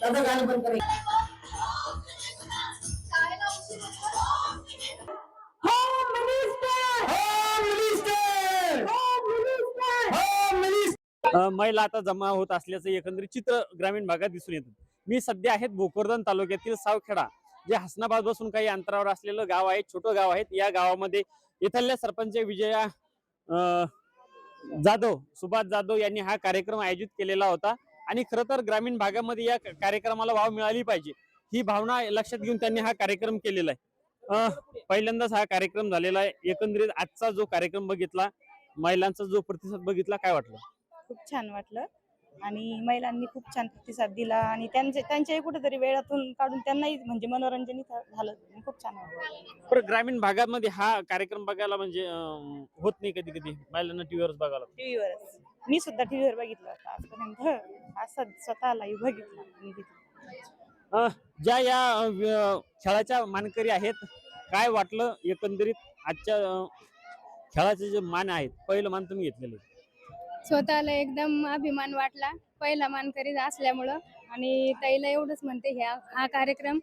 अर्ध गाणं पण करेल. महिला आता जमा होत असल्याचं एकंदरीत चित्र ग्रामीण भागात दिसून येतं. मी सध्या आहेत भोकरदन तालुक्यातील सावखेडा, जे हसनाबाद पासून काही अंतरावर असलेलं गाव आहे, छोटं गाव आहे. या गावामध्ये इथल्या सरपंच विजया जाधव, सुभाष जाधव यांनी हा कार्यक्रम आयोजित केलेला होता. आणि खरं तर ग्रामीण भागामध्ये या कार्यक्रमाला वाव मिळाली पाहिजे ही भावना लक्षात घेऊन त्यांनी हा कार्यक्रम केलेला आहे. पहिल्यांदाच हा कार्यक्रम झालेला आहे. एकंदरीत आजचा जो कार्यक्रम बघितला, महिलांचा जो प्रतिसाद बघितला, काय वाटलं? खूप छान वाटलं आणि महिलांनी खूप छान प्रतिसाद दिला आणि त्यांच्याही कुठेतरी वेळातून काढून त्यांनाही म्हणजे मनोरंजन झालं. खूप छान वाटलं. पण ग्रामीण भागामध्ये हा कार्यक्रम बघायला म्हणजे होत नाही कधी कधी महिलांना टीव्हीवरच बघायला. टीव्हीवरच मी सुद्धा टीव्हीवर बघितलं होतं आजपर्यंत, असं स्वतः लाईव्ह बघितलं. ज्या या खेळाच्या मानकरी आहेत, काय वाटलं एकंदरीत आजच्या खेळाचे जे मान आहेत, पहिलं मान तुम्ही घेतलेले? स्वतःला एकदम अभिमान वाटला पहिला मानकरी असल्यामुळं. आणि ताईला एवढंच म्हणते, हा कार्यक्रम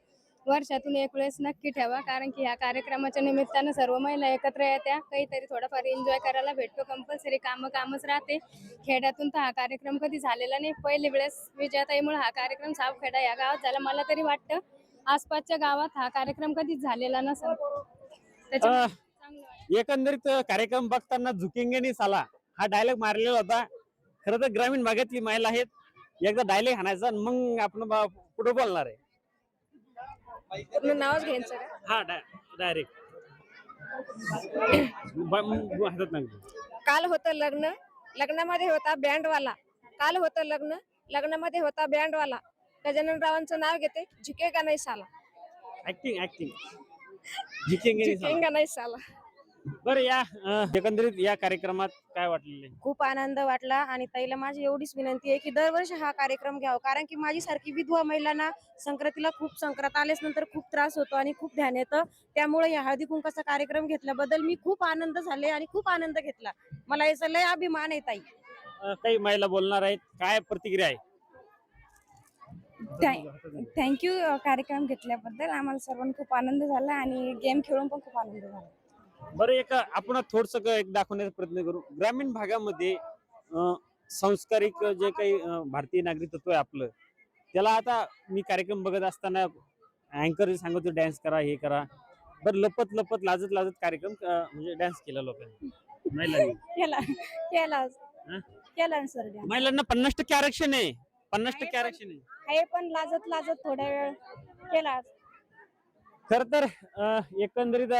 वर्षातून एक वेळेस नक्की ठेवा, कारण की ह्या कार्यक्रमाच्या निमित्तानं सर्व महिला एकत्र येत्या, काहीतरी थोडाफार एन्जॉय करायला भेटतो. कंपल्सरी कामच राहते खेड्यातून, तर हा कार्यक्रम कधी झालेला नाही. पहिली वेळेस विजयाताईमुळे हा कार्यक्रम सावखेडा या गावात झाला. मला तरी वाटतं आसपासच्या गावात हा कार्यक्रम कधीच झालेला नसेल. एकंदरीत कार्यक्रम बघताना झुकेंगे नाही साला हा डायलॉग मारलेला होता. खरं तर ग्रामीण भागातली महिला आहेत, एकदा डायलॉग हाणायचा मग आपण पुढे बोलणार आहे. नावच घ्यायचं हा डायरेक्ट काल होतं लग्न, लग्नामध्ये होता बँडवाला. काल होतं लग्न, लग्नामध्ये होता बँडवाला. गजानन रावांचं नाव घेते, झुकेगा नाही साला. ऍक्टिंग झुकेंगे नाही साला. बरं, या एकंदरीत या कार्यक्रमात काय वाटलेलं? खूप आनंद वाटला आणि ताईला माझी एवढीच विनंती आहे की दरवर्षी हा कार्यक्रम घ्यावा, कारण की माझी सारखी विधवा महिलांना संक्रांतीला खूप संक्रांत आल्यास नंतर खूप त्रास होतो आणि खूप ध्यान येतं. त्यामुळे या हळदी कुंकाचा कार्यक्रम घेतल्याबद्दल मी खूप आनंद झाले आणि खूप आनंद घेतला. मला याचा लय अभिमान आहे ताई. काही महिला बोलणार आहेत, काय प्रतिक्रिया आहे? थँक्यू कार्यक्रम घेतल्याबद्दल. आम्हाला सर्वांना खूप आनंद झाला आणि गेम खेळून पण खूप आनंद झाला. बरं, आपण थोडस एक दाखवण्याचा प्रयत्न करू. ग्रामीण भागामध्ये सांस्कारिक जे काही भारतीय नागरिक तत्व आहे आपलं, त्याला आता मी कार्यक्रम बघत असताना अँकर सांगतो डॅन्स करा, हे करा. बरं, लपत लाजत कार्यक्रम म्हणजे डॅन्स केला लोकांनी, महिलांनी केला सर. महिलांना 50% आरक्षण आहे, 50% आरक्षण आहे. पण लाजत थोड्या वेळ केला. खर तर एकंदरीत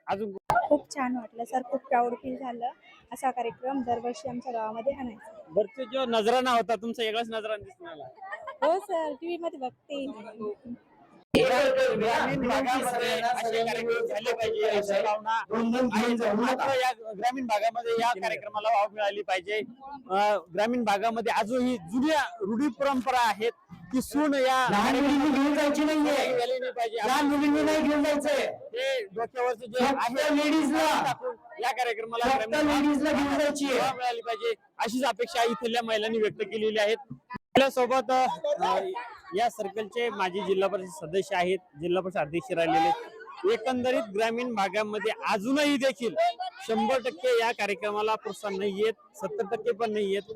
अजून खूप छान वाटलं सर, खूप प्राऊड फील झालं. असा कार्यक्रम दरवर्षी आमच्या गावामध्ये आणायचा. वरती जो नजराना होता तुमचा वेगळाच नजराना दिसून आला. हो सर, टीव्ही मध्ये बघते. ग्रामीण भागामध्ये असे कार्यक्रम झाले पाहिजे अशी भावना आहे. या ग्रामीण भागामध्ये या कार्यक्रमाला वाव मिळाली पाहिजे. ग्रामीण भागामध्ये अजूनही जुन्या रूढी परंपरा आहेत की सून या घेऊन जायची नाहीये, पाहिजे, लहान मुलींनी नाही घेऊन जायचंय. ते डोक्यावरचं जे आहे लेडीजला, या कार्यक्रमाला लेडीजला घेऊन जायची मिळाली पाहिजे अशीच अपेक्षा इथल्या महिलांनी व्यक्त केलेली आहेत. आपल्यासोबत या सर्कलचे माजी जिल्हा परिषद सदस्य आहेत, जिल्हा परिषद अध्यक्ष राहिलेले. एकंदरीत ग्रामीण भागामध्ये अजूनही देखील 100% या कार्यक्रमाला प्रोत्साहन नाही येत, 70% पण नाही येत.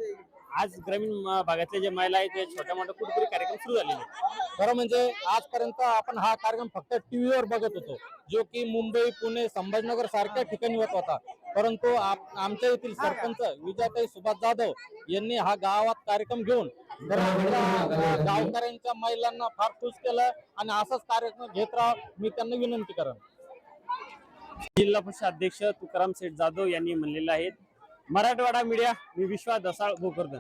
आज ग्रामीण भागातले जे महिला आहेत ते छोट्या मोठ्या कुठेतरी कार्यक्रम सुरू झालेले आहेत. खरं म्हणजे आजपर्यंत आपण हा कार्यक्रम फक्त टीव्हीवर बघत होतो, जो की मुंबई, पुणे, संभाजीनगर सारख्या ठिकाणी होत होता. परंतु आमच्या येथील सरपंच विजयाताई सुभाष जाधव यांनी हा गावात कार्यक्रम घेऊन गावकऱ्यांच्या महिलांना फार खुश केलं आणि असाच कार्यक्रम घेत राहा मी त्यांना विनंती करेन. जिल्हा परिषद अध्यक्ष तुकाराम शेठ जाधव यांनी म्हणलेलं आहे. मराठवाडा मीडिया, मी विश्वास दसाळ, भोकरदन.